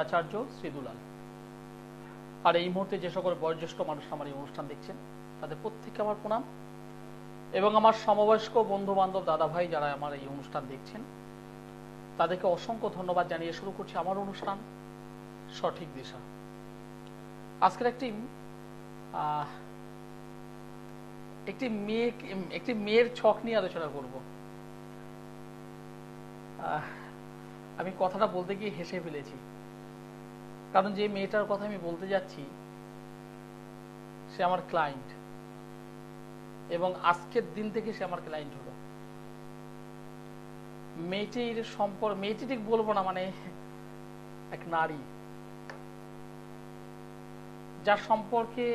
আচার্য শ্রী দুলাল। আর এই মুহূর্তে যে সকল বয়োজ্যেষ্ঠ মানুষ আমার এই অনুষ্ঠান দেখছেন তাদের প্রত্যেককে আমার প্রণাম, এবং আমার সমবয়স্ক বন্ধু বান্ধব দাদা ভাই যারা আমার এই অনুষ্ঠান দেখছেন তাদেরকে অসংখ্য ধন্যবাদ জানিয়ে শুরু করছি আমার অনুষ্ঠান সঠিক দিশা। আজকের একটি মেয়ের ছক নিয়ে আলোচনা করব। আমি কথাটা বলতে গিয়ে হেসে ফেলেছি, কারণ যে মেয়েটার কথা আমি বলতে যাচ্ছি সে আমার ক্লায়েন্ট, এবং আজকের দিন থেকে সে আমার ক্লায়েন্ট হলো। মেয়েটি ঠিক বলবো না, মানে এক নারী যার সম্পর্কে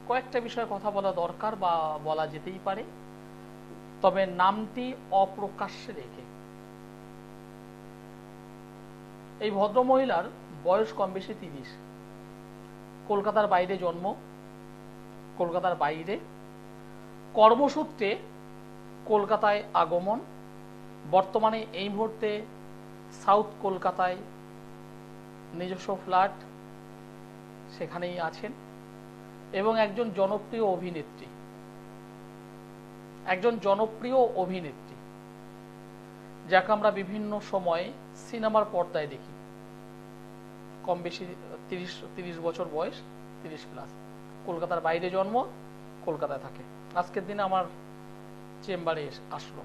কয়েকটা বিষয়ে কথা বলা দরকার বা বলা যেতেই পারে, তবে নামটি অপ্রকাশ্যে রেখে। এই ভদ্রমহিলার বয়স কম বেশি 30। কলকাতার বাইরে জন্ম, কলকাতার বাইরে কর্মসূত্রে কলকাতায় আগমন। বর্তমানে এই মুহূর্তে সাউথ কলকাতায় নিজস্ব ফ্ল্যাট, সেখানেই আছেন, এবং একজন জনপ্রিয় অভিনেত্রী যাকে আমরা বিভিন্ন সময়ে সিনেমার পর্দায় দেখি। কম বেশি 30 বছর বয়স, 30+। কলকাতার বাইরে জন্ম, কলকাতায় থাকে। আজকের দিনে আমার চেম্বারে আসলো।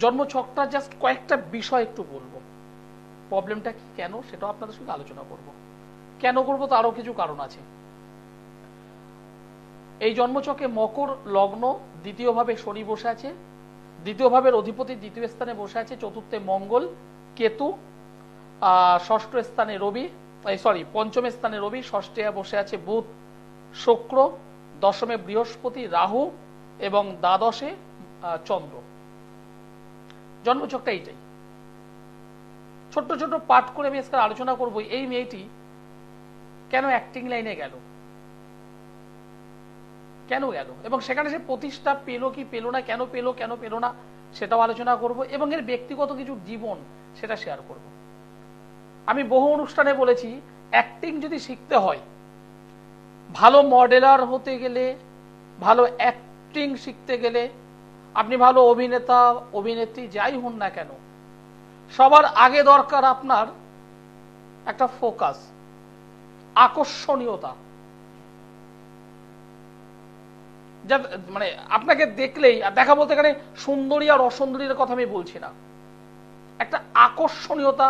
জন্মছকটা জাস্ট কয়েকটা বিষয় একটু বলবো, প্রবলেমটা কি, কেন, সেটাও আপনাদের সঙ্গে আলোচনা করব। কেন করবো তারও কিছু কারণ আছে। এই জন্মছকে মকর লগ্ন, দ্বিতীয় ভাবে শনি বসে আছে, দ্বিতীয় ভাবের অধিপতি দ্বিতীয় স্থানে বসে আছে, চতুর্থে মঙ্গল কেতু, ষষ্ঠ স্থানে রবি, পঞ্চম স্থানে রবি, ষষ্ঠে বসে আছে বুধ শুক্র, দশমে বৃহস্পতি রাহু, এবং দ্বাদশে চন্দ্র। জন্মছকটা এইটাই। ছোট্ট ছোট্ট পাঠ করে আমি আজকে আলোচনা করব এই মেয়েটি কেন অ্যাক্টিং লাইনে গেল, এবং সেখানে সে প্রতিষ্ঠা পেল কি পেল না, কেন পেল না সেটাও আলোচনা করব, এবং এর ব্যক্তিগত কিছু জীবন সেটা শেয়ার করব। আমি বহু অনুষ্ঠানে বলেছি, অ্যাক্টিং যদি শিখতে হয়, ভালো মডেলার হতে গেলে, ভালো অ্যাক্টিং শিখতে গেলে, আপনি ভালো অভিনেতা অভিনেত্রী যাই হন না কেন, সবার আগে দরকার আপনার একটা ফোকাস, আকর্ষণীয়তা। মানে আপনাকে দেখলেই, দেখা বলতে এখানে সুন্দরী আর অসুন্দরীর কথা আমি বলছি না, একটা আকর্ষণীয়তা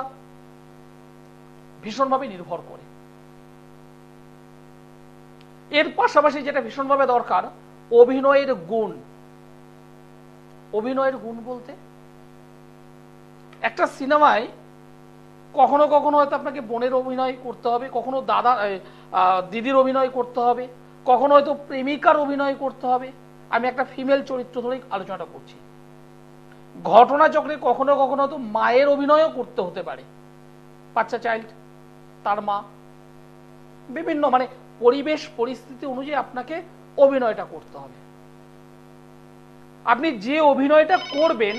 ভীষণভাবে নির্ভর করে। এর পাশাপাশি যেটা ভীষণভাবে দরকার, অভিনয়ের গুণ। অভিনয়ের গুণ বলতে একটা সিনেমায় কখনো কখনো হয়তো আপনাকে বোনের অভিনয় করতে হবে, কখনো দিদির অভিনয় করতে হবে, কখনো হয়তো প্রেমিকার অভিনয় করতে হবে। আমি একটা ফিমেল চরিত্র ধরেই আলোচনাটা করছি। ঘটনা চক্রে কখনো কখনো হয়তো মায়ের অভিনয়ও করতে হতে পারে, বাচ্চা চাইল্ড, তার মা, বিভিন্ন মানে পরিবেশ পরিস্থিতি অনুযায়ী আপনাকে অভিনয়টা করতে হবে। আপনি যে অভিনয়টা করবেন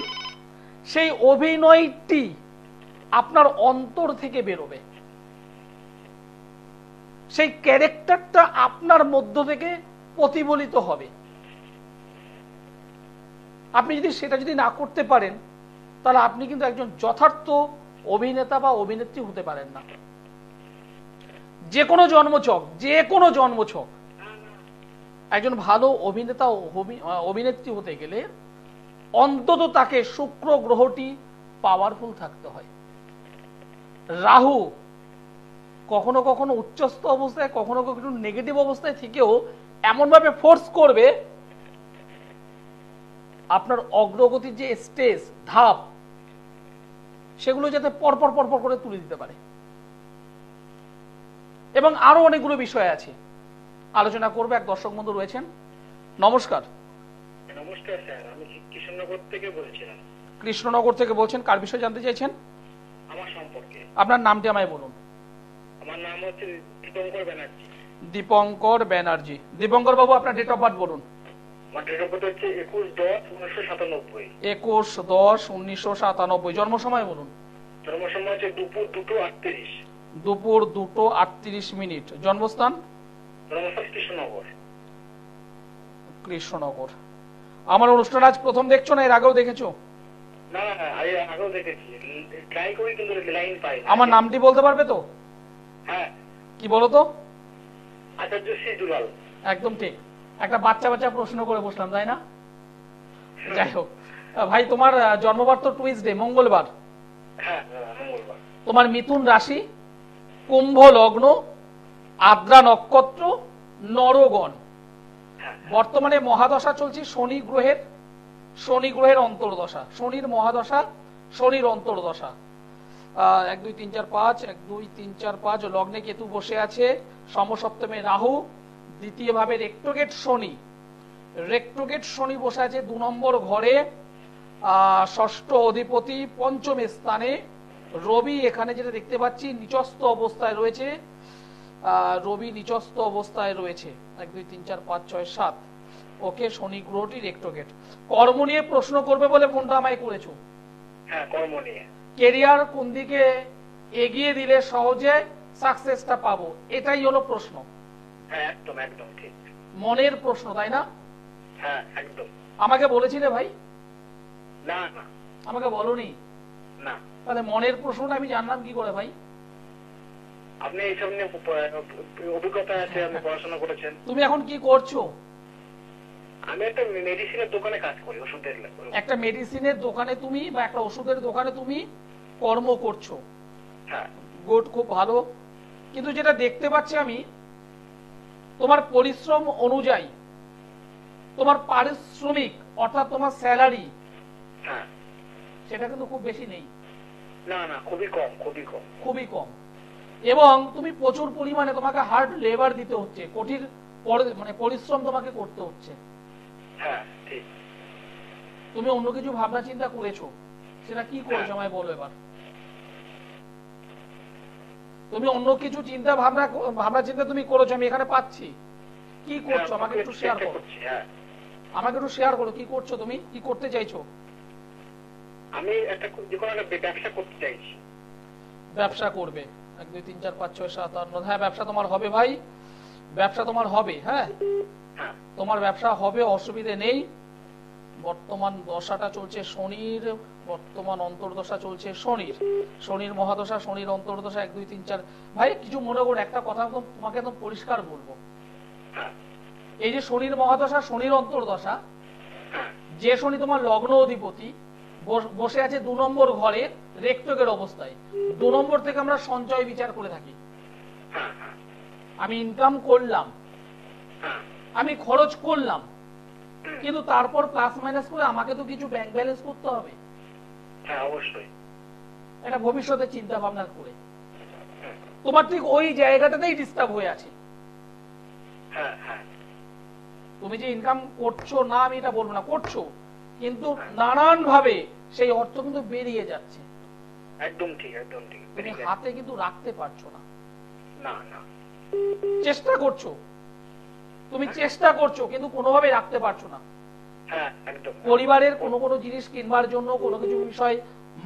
সেই অভিনয়টি আপনার অন্তর থেকে বেরোবে, সেই ক্যারেক্টারটা আপনার মধ্য থেকে প্রতিফলিত হবে। আপনি সেটা যদি না করতে পারেন, তাহলে আপনি কিন্তু একজন যথার্থ অভিনেতা বা অভিনেত্রী হতে পারেন না। যে কোনো জন্মছক একজন ভালো অভিনেতা অভিনেত্রী হতে গেলে অন্তত তাকে শুক্র গ্রহটি পাওয়ারফুল থাকতে হয়। রাহু কখনো কখনো উচ্চস্থ অবস্থায়, কখনো কখনো নেগেটিভ অবস্থায় থেকেও এমন ভাবে ফোর্স করবে আপনার অগ্রগতির যে স্টেজ, ধাপ, সেগুলো যাতে পরপর করে তুলে দিতে পারে। এবং আরো অনেকগুলো বিষয় আছে, আলোচনা করবে। এক দর্শক বন্ধু রয়েছেন। নমস্কার। নমস্কার স্যার, আমি কৃষ্ণনগর থেকে বলছিলাম। কৃষ্ণনগর থেকে বলছেন, কার বিষয়ে জানতে চাইছেন? আমার সম্পর্কে। আপনার নামটি আমায় বলুন। আমার নাম হচ্ছে দীপঙ্কর ব্যানার্জি। দীপঙ্কর ব্যানার্জি। দীপঙ্কর বাবু, আপনার ডেট অফ বার্থ বলুন। আমার ডেট অফ বার্থ হচ্ছে 21/10/1997। 21/10/1997। জন্ম সময় বলুন। জন্ম সময় হচ্ছে দুপুর 2:38। দুপুর 2:38। জন্মস্থান? জন্মস্থান কৃষ্ণনগর। কৃষ্ণনগর। আমার অনুষ্ঠান আজ প্রথম দেখছো না এর আগেও দেখেছো? না না না, আমি আগেও দেখেছি, ট্রাই করি কিন্তু লাইন পাই না। আমার নামটি বলতে পারবে তো? হ্যাঁ। কি বলো তো? আচার্য শ্রী দুলাল। একদম ঠিক। একটা বাচ্চা বাচ্চা প্রশ্ন করে বসলাম, তাই না? যাই হোক ভাই, তোমার জন্মবার তো টুইসডে, মঙ্গলবার। হ্যাঁ, মঙ্গলবার। তোমার মিথুন রাশি, কুম্ভ লগ্ন, আদ্রা নক্ষত্র, নরগণ। বর্তমানে মহাদশা চলছে শনি গ্রহের অন্তর্দশা, শনির মহাদশা, শনির অন্তর্দশা। 1 2 3 4 5, 1 2 3 4 5। লগ্নে কেতু বসে আছে, সমসপ্তমে রাহু, দ্বিতীয় ভাবে রেক্টোগেট শনি বসে আছে 2 নম্বর ঘরে, ষষ্ঠ অধিপতি পঞ্চম স্থানে। রবি এখানে যেটা দেখতে পাচ্ছি নিচস্থ অবস্থায় রয়েছে, রবি নিচস্থ অবস্থায় রয়েছে। 1 2 3 4 5 6 7। ওকে, শনি গ্রহটি রেক্টোগেট। কর্ম নিয়ে প্রশ্ন করবে বলে ফোনটা আমায় করেছো? হ্যাঁ, কর্ম নিয়ে। কেরিয়ার কোন দিকে এগিয়ে দিলে সহজে সাকসেসটা পাবো, এটাই হলো প্রশ্ন। হ্যাঁ, একদম একদম ঠিক। মনের প্রশ্ন, তাই না? হ্যাঁ, একদম। আমাকে বলেছিলে ভাই? না না, আমাকে বলনি। না। তাহলে মনের প্রশ্নটা আমি জানলাম কি করে ভাই? আপনি এইসব নিয়ে অভিজ্ঞতা আছে, আপনি পড়াশোনা করেছেন। তুমি এখন কি করছো? আমি একটা মেডিসিনের দোকানে কাজ করি, ওষুধের। একটা মেডিসিনের দোকানে তুমি, বা একটা ওষুধের দোকানে তুমি কর্ম করছো। হ্যাঁ। গুড, খুব ভালো। কিন্তু যেটা দেখতে পাচ্ছি আমি, তোমার পরিশ্রম অনুযায়ী তোমার পারিশ্রমিক অর্থাৎ তোমার স্যালারি, হ্যাঁ, সেটা কিন্তু খুব বেশি নেই। না না, খুবই কম, খুবই কম। খুবই কম। এবং তুমি প্রচুর পরিমাণে তোমাকে হার্ড লেবার দিতে হচ্ছে, কঠিন মানে পরিশ্রম তোমাকে করতে হচ্ছে। হ্যাঁ, ঠিক। তুমি অন্য কিছু ভাবনা চিন্তা করেছো, সেটা কি করেছো আমায় বলো এবার। তুমি অন্য কিছু ভাবনা চিন্তা তুমি করেছো, আমি এখানে পাচ্ছি। কি করছো আমাকে একটু শেয়ার করো। আমাকে একটু শেয়ার করো, কি করছো তুমি, কি করতে চাইছো? আমি একটা যে কোনো একটা ব্যবসা করতে চাইছি। ব্যবসা করবে? 1 2 3 4 5 6 7 8 9। হ্যাঁ, ব্যবসা তোমার হবে ভাই, ব্যবসা তোমার হবে। হ্যাঁ, তোমার ব্যবসা হবে, অসুবিধে নেই। বর্তমান দশাটা চলছে শনির, বর্তমান অন্তর্দশা চলছে শনির মহাদশা, শনির অন্তর্দশা। 1 2 3 4। ভাই কিছু মনে করে একটা কথা তোমাকে একদম পরিষ্কার বলবো। এই যে শনির মহাদশা, শনির অন্তর্দশা, যে শনি তোমার লগ্ন অধিপতি বসে আছে 2 নম্বর ঘরে রেক্টোগের অবস্থায়। 2 নম্বর থেকে আমরা সঞ্চয় বিচার করে থাকি। আমি ইনকাম করলাম, আমি খরচ করলাম, কিন্তু তারপর প্লাস মাইনাস করে আমাকে তো কিছু ব্যাংক ব্যালেন্স করতে হবে। হ্যাঁ, অবশ্যই। এটা ভবিষ্যতে চিন্তা ভাবনা করে তোমার ঠিক ওই জায়গাটাতেই ডিস্টার্ব হয়ে আছে। হ্যাঁ হ্যাঁ, তুমি যে ইনকাম করছো না আমি এটা বলবো না, করছো, কিন্তু নানান ভাবে সেই অর্থ কিন্তু বেরিয়ে যাচ্ছে। একদম ঠিক, একদম ঠিক। তুমি হাতে কিন্তু রাখতে পারছো না। না না, চেষ্টা করছো, তুমি চেষ্টা করছো, কিন্তু কোনোভাবে রাখতে পারছো না। হ্যাঁ, একদম। পরিবারের কোনো জিনিস কিনবার জন্য, কোনো কিছু বিষয়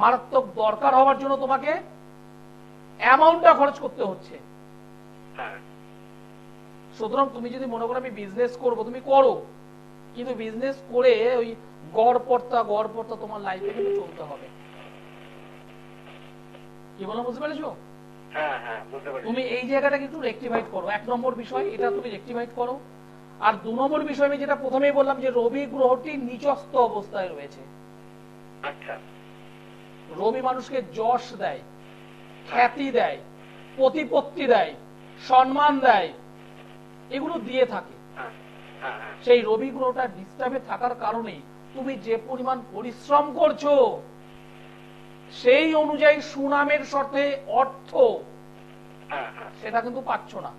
মারাত্মক দরকার হওয়ার জন্য তোমাকে অ্যামাউন্টটা খরচ করতে হচ্ছে। হ্যাঁ। সুতরাং তুমি যদি মনে করো আমি বিজনেস করবো, তুমি করো, কিন্তু বিজনেস করে ওই গড়পড়তা তোমার লাইফে কিন্তু চলতে হবে। কি বলো, বুঝতে পেরেছো? হ্যাঁ হ্যাঁ, বুঝতে পারছি। তুমি এই জায়গাটা কিন্তু রেকটিভাইড করো। 1 নম্বর বিষয় এটা তুমি রেকটিভাইড করো। আর 2 নম্বর বিষয় আমি যেটা প্রথমেই বললাম, যে রবি গ্রহটি নিচস্থ অবস্থায় রয়েছে। আচ্ছা। রবি মানুষকে যশ দেয়, খ্যাতি দেয়, প্রতিপত্তি দেয়, সম্মান দেয়, এগুলো দিয়ে থাকে। সেই রবি গ্রহটা ডিস্টার্বে থাকার কারণে তুমি যে পরিমাণ পরিশ্রম করছো, সেই অনুযায়ী সুনামের সাথে অর্থ সেটা কিন্তু পাচ্ছ না।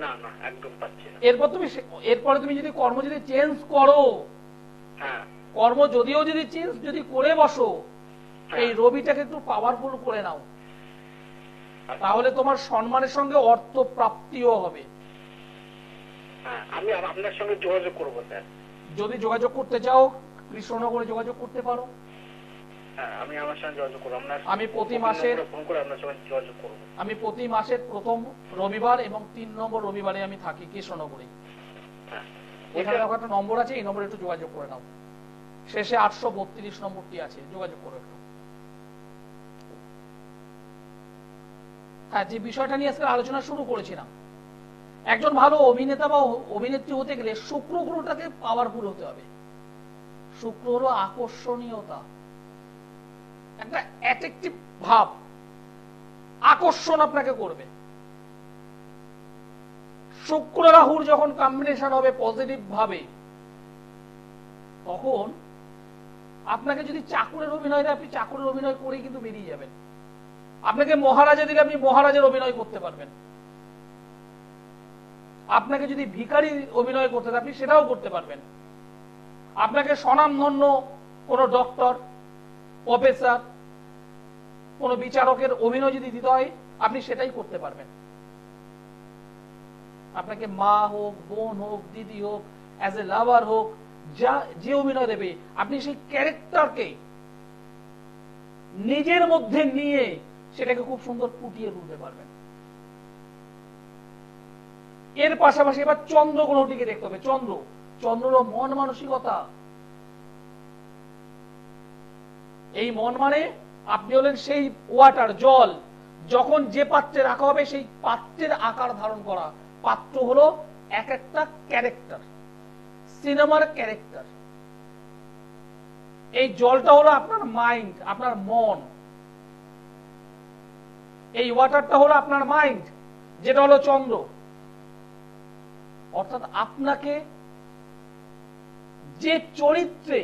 না না, একদম পাচ্ছি না। এরপরে তুমি যদি কর্ম চেঞ্জ করো, কর্ম যদি চেঞ্জ করে বসো, এই রবিটাকে একটু পাওয়ারফুল করে নাও, তাহলে তোমার সম্মানের সঙ্গে অর্থ প্রাপ্তিও হবে। আমি আপনার সঙ্গে যোগাযোগ করবো স্যার। যদি যোগাযোগ করতে চাও কৃষ্ণনগরে যোগাযোগ করতে পারো। হ্যাঁ, আমি আমার সঙ্গে যোগাযোগ করবো। আমি প্রতি মাসে ফোন করে আপনার সঙ্গে যোগাযোগ করবো। আমি প্রতি মাসের প্রথম রবিবার এবং 3 নম্বর রবিবারে আমি থাকি কৃষ্ণনগরে। এখানে দেখো একটা নম্বর আছে, এই নম্বরে একটু যোগাযোগ করে নাও, শেষে 832 নম্বরটি আছে, যোগাযোগ করো একটু। হ্যাঁ, যে বিষয়টা নিয়ে আজকে আলোচনা শুরু করেছিলাম, একজন ভালো অভিনেতা বা অভিনেত্রী হতে গেলে শুক্র গ্রহটাকে পাওয়ারফুল হতে হবে। শুক্র হলো আকর্ষণীয়তা, একটা অ্যাট্রাকটিভ ভাব, আকর্ষণ আপনাকে করবে। শুক্র রাহুর যখন কম্বিনেশন হবে পজিটিভ ভাবে, তখন আপনাকে যদি চাকরের অভিনয় দেয়, আপনি চাকরের অভিনয় করেই কিন্তু বেরিয়ে যাবেন। আপনাকে মহারাজা দিলে আপনি মহারাজের অভিনয় করতে পারবেন। আপনাকে যদি ভিখারি অভিনয় করতে দেয়, আপনি সেটাও করতে পারবেন। আপনাকে স্বনামধন্য কোন ডক্টর, প্রফেসর, কোন বিচারকের অভিনয় যদি দিতে হয়, আপনি সেটাই করতে পারবেন। আপনাকে মা হোক, বোন হোক, দিদি হোক, অ্যাজ এ লাভার হোক, যে অভিনয় দেবে, আপনি সেই ক্যারেক্টারকে নিজের মধ্যে নিয়ে সেটাকে খুব সুন্দর ফুটিয়ে তুলতে পারবেন। এর পাশাপাশি এবার চন্দ্র গ্রহটিকে দেখতে হবে। চন্দ্র হলো মন মানসিকতা। এই মন মানে আপনি হলেন সেই ওয়াটার, জল, যখন যে পাত্রে রাখা হবে সেই পাত্রের আকার ধারণ করা। পাত্র হলো এক একটা ক্যারেক্টার, সিনেমার ক্যারেক্টার। এই জলটা হলো আপনার মাইন্ড, আপনার মন। এই ওয়াটারটা হলো আপনার মাইন্ড, যেটা হলো চন্দ্র। অর্থাৎ আপনাকে যে চরিত্রে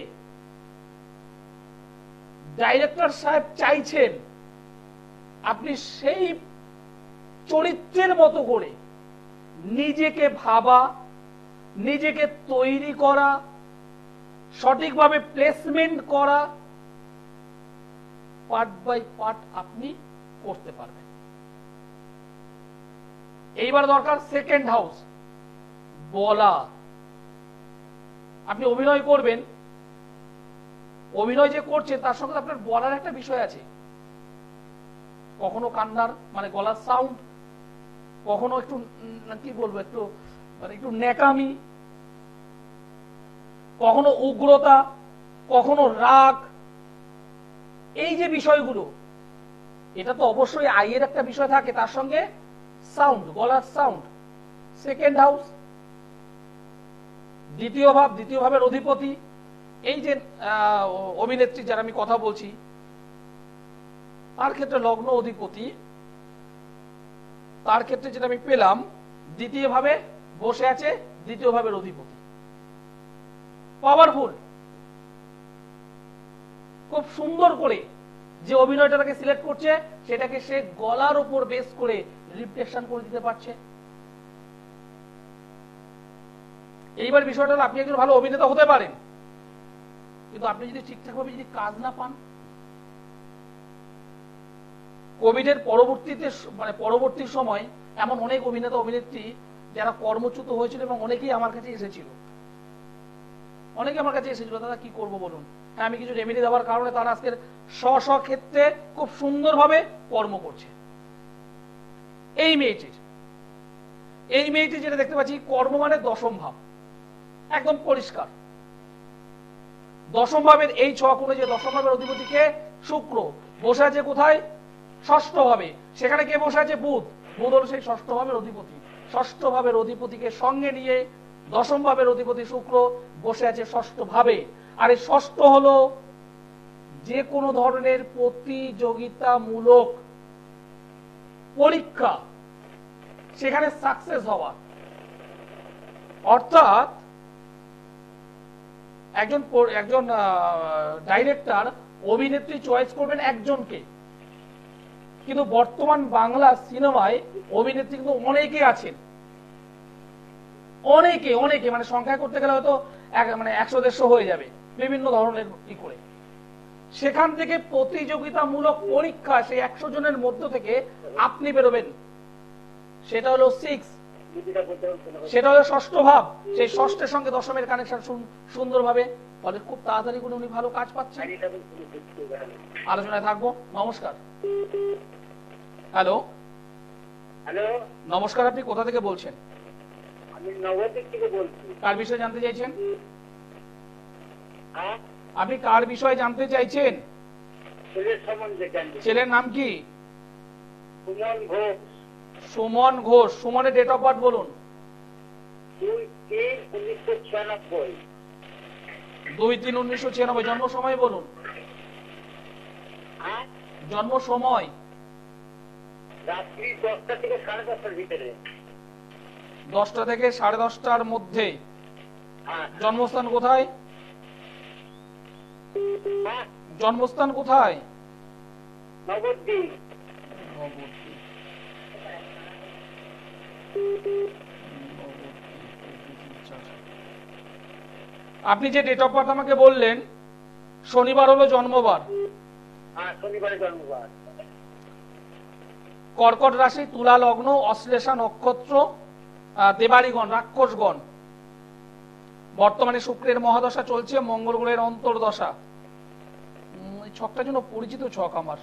ডাইরেক্টর সাহেব চাইছেন, আপনি সেই চরিত্রের মতো করে নিজেকে ভাবা, নিজেকে তৈরি করা, সঠিকভাবে প্লেসমেন্ট করা, পার্ট বাই পার্ট আপনি করতে পারবেন। এইবার দরকার সেকেন্ড হাউস, বলা। আপনি অভিনয় করবেন, অভিনয় যে করছেন তার সঙ্গে আপনার বলার একটা বিষয় আছে। কখনো কান্নার মানে গলার সাউন্ড, কখনো একটু কি বলবো, একটু মানে একটু ন্যাকামি, কখনো উগ্রতা, কখনো রাগ। এই যে বিষয়গুলো, এটা তো অবশ্যই আইয়ের একটা বিষয় থাকে, তার সঙ্গে সাউন্ড, গলার সাউন্ড। সেকেন্ড হাউস, দ্বিতীয় ভাবের অধিপতি। এই যে অভিনেত্রী যারা আমি কথা বলছি, তার ক্ষেত্রে লগ্ন অধিপতি, তার ক্ষেত্রে যেটা আমি পেলাম, দ্বিতীয় ভাবে বসে আছে দ্বিতীয় ভাবের অধিপতি। পাওয়ারফুল, খুব সুন্দর করে যে অভিনয়টাকে সিলেক্ট করছে, সেটাকে সে গলার উপর বেস করে রিফ্লেকশন করে দিতে পারছে। এইবার বিষয়টা হলো, আপনি একজন ভালো অভিনেতা হতে পারেন, কিন্তু আপনি যদি ঠিকঠাক ভাবে যদি কাজ না পান, কোভিডের পরবর্তী সময় এমন অনেক অভিনেতা অভিনেত্রী যারা কর্মচ্যুত হয়েছিল এবং অনেকেই আমার কাছে এসেছিল। দাদা কি করব বলুন। হ্যাঁ, আমি কিছু রেমেডি দেওয়ার কারণে তারা আজকের স্ব ক্ষেত্রে খুব সুন্দরভাবে কর্ম করছে। এই মেয়েটি যেটা দেখতে পাচ্ছি, কর্ম মানে দশম ভাব, একদম পরিষ্কার। দশম ভাবের এই ছক অনুযায়ী দশম ভাবের অধিপতিকে শুক্র, বসে আছে কোথায়? ষষ্ঠ ভাবে। সেখানে কে বসে আছে? বুধ হলো সেই ষষ্ঠ ভাবের অধিপতি। ষষ্ঠ ভাবের অধিপতিকে সঙ্গে নিয়ে দশম ভাবের অধিপতি শুক্র বসে আছে ষষ্ঠ ভাবে। আর এই ষষ্ঠ হলো যে কোনো ধরনের প্রতিযোগিতামূলক পরীক্ষা, সেখানে সাকসেস হওয়া। অর্থাৎ একজন ডাইরেক্টর অভিনেত্রী চয়েস করবেন একজনকে, কিন্তু বর্তমান বাংলা সিনেমায় অভিনেত্রী কিন্তু অনেকে আছেন, অনেকে মানে সংখ্যা করতে গেলে হয়তো 100-150 হয়ে যাবে, বিভিন্ন ধরনের কি করে। সেখান থেকে প্রতিযোগিতামূলক পরীক্ষা, সেই 100 জনের মধ্য থেকে আপনি বেরোবেন। সেটা হলো 6 বুদ্ধিটা বলতে পারছেন না। সেটা হলো ষষ্ঠ ভাব, সেই ষষ্ঠের সঙ্গে দশমের কানেকশন সুন্দরভাবে, ফলে খুব তাড়াতাড়ি করে উনি ভালো কাজ পাচ্ছেন। আর এটা বলতে বুঝতে পারেন। আলোচনায় থাকবো। নমস্কার। হ্যালো, হ্যালো, নমস্কার, আপনি কোথা থেকে বলছেন? আমি নবদ্বীপ থেকে বলছি। কার বিষয়ে জানতে চাইছেন? হ্যাঁ, আপনি কার বিষয়ে জানতে চাইছেন? ছেলের সম্বন্ধে জানতে। ছেলের নাম কি? সুমন ঘোষ। সুমন ঘোষ। সুমনের ডেট অফ বার্থ বলুন। 2/3/1996। 2/3/1996। জন্ম সময় বলুন। হ্যাঁ, জন্ম সময়? রাত্রি 10টা থেকে 10:30টার ভিতরে। 10টা থেকে 10:30টার মধ্যে। হ্যাঁ, জন্মস্থান কোথায়? হ্যাঁ, জন্মস্থান কোথায়? নবদ্বীপ। আপনি যে ডেট অফ বার্থ আমাকে বললেন, শনিবার হলো জন্মবার। হ্যাঁ, শনিবারে জন্মবার। কর্কট রাশি, তুলা লগ্ন, অশ্লেষা নক্ষত্র, দেবাড়িগণ, রাক্ষসগণ। বর্তমানে শুক্রের মহাদশা চলছে, মঙ্গল গ্রহের অন্তর্দশা। এই ছকটা যেন পরিচিত ছক আমার।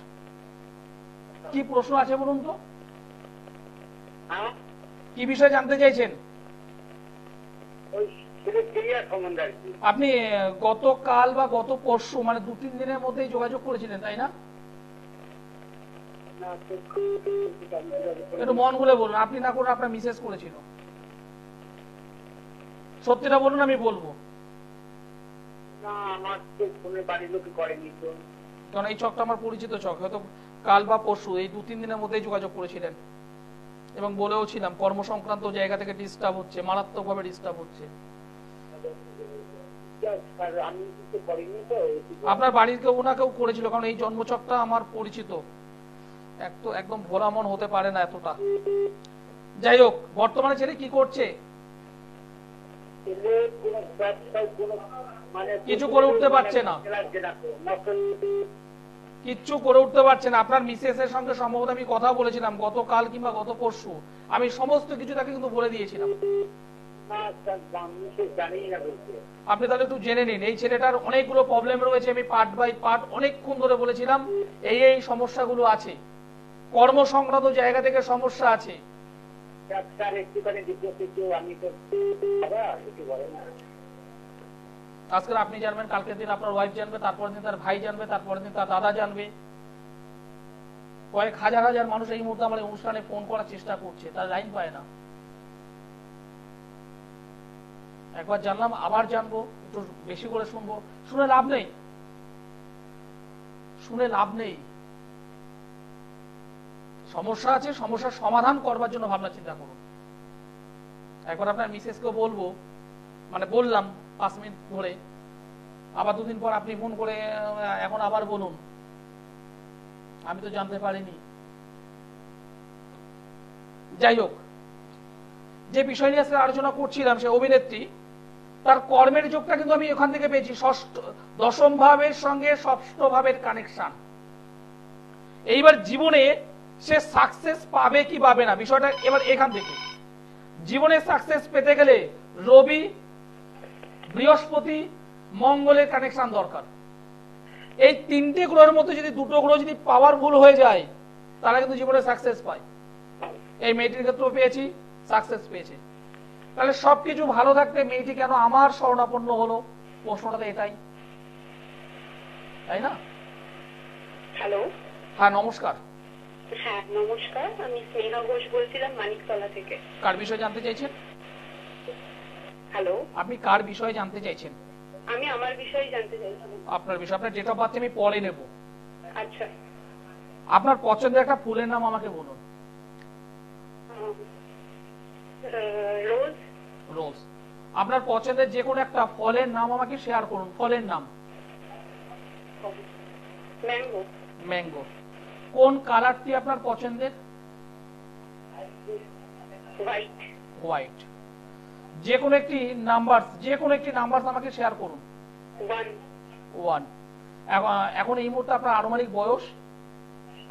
কি প্রশ্ন আছে বলুন তো? হ্যাঁ, কি বিষয়ে জানতে চাইছেন? ওই ছেলের ক্রিয়া সম্বন্ধে আর কি। আপনি গতকাল বা গত পরশু, মানে 2-3 দিনের মধ্যেই যোগাযোগ করেছিলেন, তাই না? না, তো একটু মন খুলে বলুন। আপনি না করে আপনার মিসেস করেছিল। সত্যিটা বলুন, আমি বলবো। না, আমার তো ফোনে বাড়ির লোকে করেনি তো। কারণ এই ছকটা আমার পরিচিত ছক, হয়তো কাল বা পরশু এই 2-3 দিনের মধ্যেই যোগাযোগ করেছিলেন, এবং বলেও ছিলাম কর্ম সংক্রান্ত জায়গা থেকে ডিস্টার্ব হচ্ছে, মারাত্মকভাবে ডিস্টার্ব হচ্ছে। আর আমি কিছু করিনি তো। আপনার বাড়ির কেউ না কেউ করেছিল, কারণ এই জন্মছকটা আমার পরিচিত। একদম ভোলা মন হতে পারে না এতটা। যাই হোক, বর্তমানে ছেলে কি করছে? ছেলে কোনো ব্যবসায় কোনো মানে কিছু করে উঠতে পারছে না। কিচ্ছু করে উঠতে পারছে না। আপনার মিসেস এর সঙ্গে সম্ভবত আমি কথা বলেছিলাম গতকাল কিংবা গত পরশু। আমি সমস্ত কিছু তাকে কিন্তু বলে দিয়েছিলাম। আপনি তাহলে একটু জেনে নিন, এই ছেলেটার অনেকগুলো প্রবলেম রয়েছে। আমি পার্ট বাই পার্ট অনেকক্ষণ ধরে বলেছিলাম এই সমস্যাগুলো আছে, কর্ম সংক্রান্ত জায়গা থেকে সমস্যা আছে। আজকে আপনি জানবেন, কালকের দিন আপনার ওয়াইফ জানবে, তারপরের দিন তার ভাই জানবে, তারপরের দিন তার দাদা জানবে। কয়েক হাজার হাজার মানুষ এই মুহূর্তে আমার অনুষ্ঠানে ফোন করার চেষ্টা করছে, তার লাইন পায় না। একবার জানলাম, আবার জানবো, একটু বেশি করে শুনবো। শুনে লাভ নেই, শুনে লাভ নেই। সমস্যা আছে, সমস্যার সমাধান করবার জন্য ভাবনা চিন্তা করুন। একবার আপনার মিসেসকে বলবো, মানে বললাম 5 মিনিট ধরে, আবার 2 দিন পর আপনি ফোন করে এখন আবার বলুন, আমি তো জানতে পারিনি। যাই হোক, যে বিষয় নিয়ে আজকে আলোচনা করছিলাম, সে অভিনেত্রী, তার কর্মের যোগটা কিন্তু আমি এখান থেকে পেয়েছি। দশম ভাবের সঙ্গে ষষ্ঠ ভাবের কানেকশন। এইবার জীবনে সে সাকসেস পাবে কি পাবে না, বিষয়টা এবার এখান থেকে। জীবনে সাকসেস পেতে গেলে রবি, বৃহস্পতি, মঙ্গলের কানেকশন দরকার। এই 3টে গ্রহের মধ্যে যদি 2টো গ্রহ যদি পাওয়ারফুল হয়ে যায়, তারা কিন্তু জীবনে সাকসেস পায়। এই মেয়েটির ক্ষেত্রেও পেয়েছি, সাকসেস পেয়েছে। তাহলে সবকিছু ভালো থাকতে মেয়েটি কেন আমার শরণাপন্ন হলো? প্রশ্নটা এটাই, তাই না? হ্যালো, হ্যাঁ নমস্কার। হ্যাঁ নমস্কার, আমি স্নেহা ঘোষ বলছিলাম মানিকতলা থেকে। কার বিষয়ে জানতে চাইছেন? হ্যালো, আপনি কার বিষয়ে জানতে চাইছেন? আমি আমার বিষয়ে জানতে চাইছিলাম। আপনার বিষয়, আপনার ডেট অফ বার্থ আমি পরে নেব। আচ্ছা, আপনার পছন্দের একটা ফুলের নাম আমাকে বলুন। রোজ। রোজ। আপনার পছন্দের যে কোনো একটা ফলের নাম আমাকে শেয়ার করুন। ফলের নাম? ম্যাঙ্গো। ম্যাঙ্গো। কোন কালারটি আপনার পছন্দের? হোয়াইট। হোয়াইট। যে কোনো একটি নাম্বার, আমাকে শেয়ার করুন। 1। এখন এই মুহূর্তে আপনার আনুমানিক বয়স?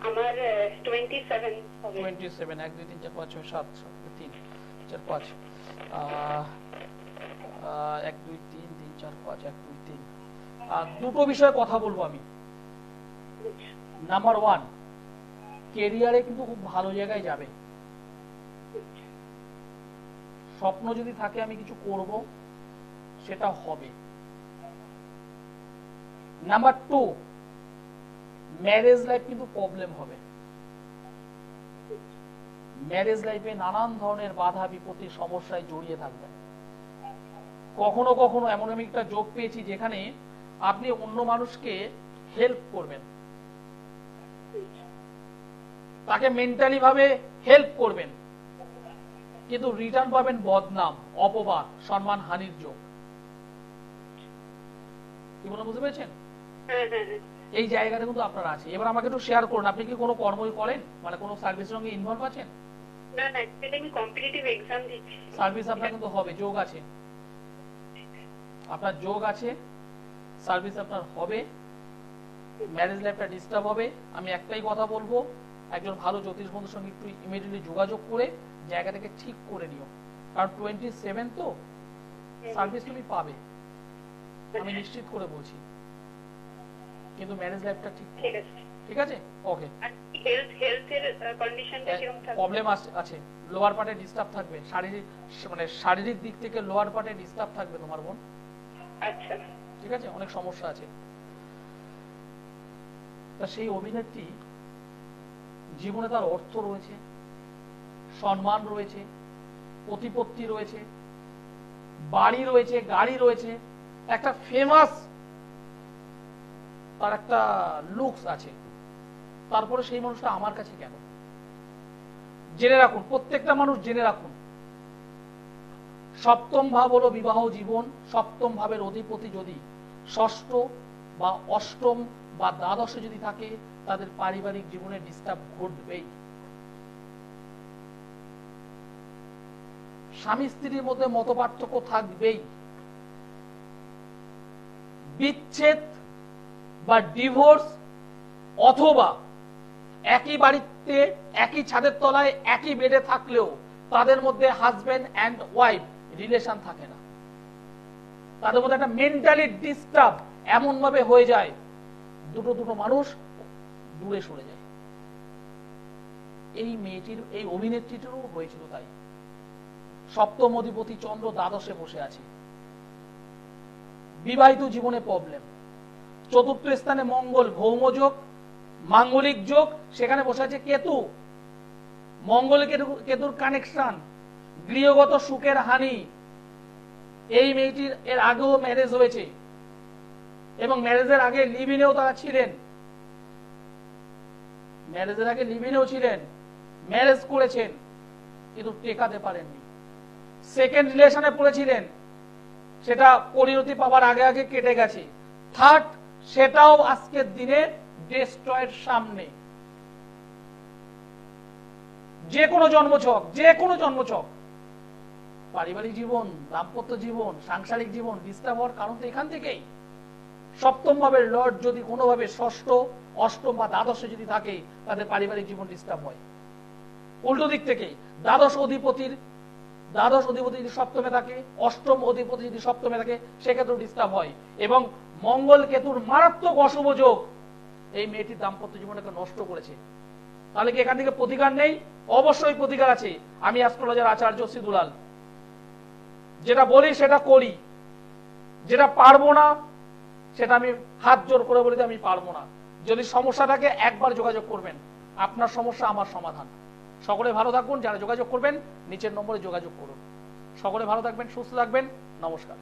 আমার 27 হবে। 27। 1 2 3 4 5 6 7 3। 4 5 1 2 3 3 4 5 1 2 3 দুটো বিষয়ে কথা বলবো আমি। নাম্বার 1, কেরিয়ারে কিন্তু খুব ভালো জায়গায় যাবে। স্বপ্ন যদি থাকে আমি কিছু করব, সেটা হবে। নাম্বার 2, ম্যারেজ লাইফ কিন্তু প্রবলেম হবে। ম্যারেজ লাইফে নানান ধরনের বাধা বিপত্তি সমস্যায় জড়িয়ে থাকবে। কখনো কখনো এমন আমি একটা যোগ পেয়েছি যেখানে আপনি অন্য মানুষকে হেল্প করবেন, তাকে মেন্টালি ভাবে হেল্প করবেন, কিন্তু রিটার্ন পাবেন বদনাম, অপবাদ, সম্মান হানির যোগ। কি বলে বুঝতে পেরেছেন? এই জায়গাটা কিন্তু আপনার আছে। এবার আমাকে একটু শেয়ার করুন, আপনি কি কোনো কর্মই করেন, মানে কোনো সার্ভিসের সঙ্গে ইনভলভ আছেন? না না, অ্যাকচুয়ালি আমি কম্পিটিটিভ এক্সাম দিচ্ছি। সার্ভিস আপনার কিন্তু হবে, যোগ আছে, আপনার যোগ আছে, সার্ভিস আপনার হবে। ম্যারেজ লাইফটা ডিস্টার্ব হবে। আমি একটাই কথা বলবো, একজন ভালো জ্যোতিষ বন্ধুর সঙ্গে একটু ইমিডিয়েটলি যোগাযোগ করে জায়গাটাকে ঠিক করে নিও, কারণ 27 তো সার্ভিস তুমি পাবে, আমি নিশ্চিত করে বলছি, কিন্তু ম্যারেজ লাইফটা ঠিক আছে। ঠিক আছে, ওকে। হেলথের কন্ডিশনটা কিরকম থাকবে? প্রবলেম আছে, লোয়ার পার্টে ডিস্টার্ব থাকবে, শারীরিক দিক থেকে লোয়ার পার্টে ডিস্টার্ব থাকবে তোমার বোন। আচ্ছা, ঠিক আছে, অনেক সমস্যা আছে। তা সেই অভিনেত্রী জীবনে তার অর্থ রয়েছে, সম্মান রয়েছে, প্রতিপত্তি রয়েছে, বাড়ি রয়েছে, গাড়ি রয়েছে, একটা ফেমাস তার একটা লুকস আছে, তারপরে সেই মানুষটা আমার কাছে কেন? জেনে রাখুন, প্রত্যেকটা মানুষ জেনে রাখুন, সপ্তম ভাব হলো বিবাহ জীবন। সপ্তম ভাবের অধিপতি যদি ষষ্ঠ বা অষ্টম বা দ্বাদশে যদি থাকে, তাদের পারিবারিক জীবনে ডিস্টার্ব ঘটবেই। স্বামী স্ত্রীর মধ্যে মতপার্থক্য থাকবেই। বিচ্ছেদ বা ডিভোর্স, অথবা একই বাড়িতে একই ছাদের তলায় একই বেডে থাকলেও তাদের মধ্যে হাজবেন্ড অ্যান্ড ওয়াইফ রিলেশন থাকে না, তাদের মধ্যে একটা মেন্টালি ডিস্টার্ব এমন ভাবে হয়ে যায়, দুটো মানুষ দূরে সরে যায়। এই মেয়েটির, এই অভিনেত্রীটিরও হয়েছিল তাই। সপ্তম অধিপতি চন্দ্র দ্বাদশে বসে আছে, বিবাহিত জীবনে প্রবলেম। চতুর্থ স্থানে মঙ্গল, ভৌমযোগ, মাঙ্গলিক যোগ, সেখানে বসে আছে কেতু। মঙ্গল কেতুর কানেকশন, গৃহগত সুখের হানি। এই মেয়েটির এর আগেও ম্যারেজ হয়েছে এবং ম্যারেজের আগে লিভ-ইনেও তারা ছিলেন, ম্যারেজের আগে লিভ-ইনেও ছিলেন, ম্যারেজ করেছেন কিন্তু টেকাতে পারেননি। সেকেন্ড রিলেশনে পড়েছিলেন, সেটা পরিণতি পাওয়ার আগে আগে কেটে গেছে। থার্ড, সেটাও আজকের দিনে ডিস্ট্রয়ের সামনে। যে কোনো জন্মছক, পারিবারিক জীবন, দাম্পত্য জীবন, সাংসারিক জীবন ডিস্টার্ব হওয়ার কারণ তো এখান থেকেই। সপ্তম ভাবের লর্ড যদি কোনোভাবে ষষ্ঠ, অষ্টম বা দ্বাদশে যদি থাকে, তাদের পারিবারিক জীবন ডিস্টার্ব হয়। উল্টো দিক থেকে দ্বাদশ অধিপতি যদি সপ্তমে থাকে, অষ্টম অধিপতি যদি সপ্তমে থাকে, সেক্ষেত্রেও ডিস্টার্ব হয়। এবং মঙ্গল কেতুর মারাত্মক অশুভ যোগ এই মেয়েটির দাম্পত্য জীবনটাকে নষ্ট করেছে। তাহলে কি এখান থেকে প্রতিকার নেই? অবশ্যই প্রতিকার আছে। আমি অ্যাস্ট্রোলজার আচার্য সিদুলাল, যেটা বলি সেটা করি, যেটা পারবো না সেটা আমি হাত জোর করে বলি আমি পারবো না। যদি সমস্যা থাকে একবার যোগাযোগ করবেন, আপনার সমস্যা আমার সমাধান। সকলে ভালো থাকুন, যারা যোগাযোগ করবেন নিচের নম্বরে যোগাযোগ করুন। সকলে ভালো থাকবেন, সুস্থ থাকবেন, নমস্কার।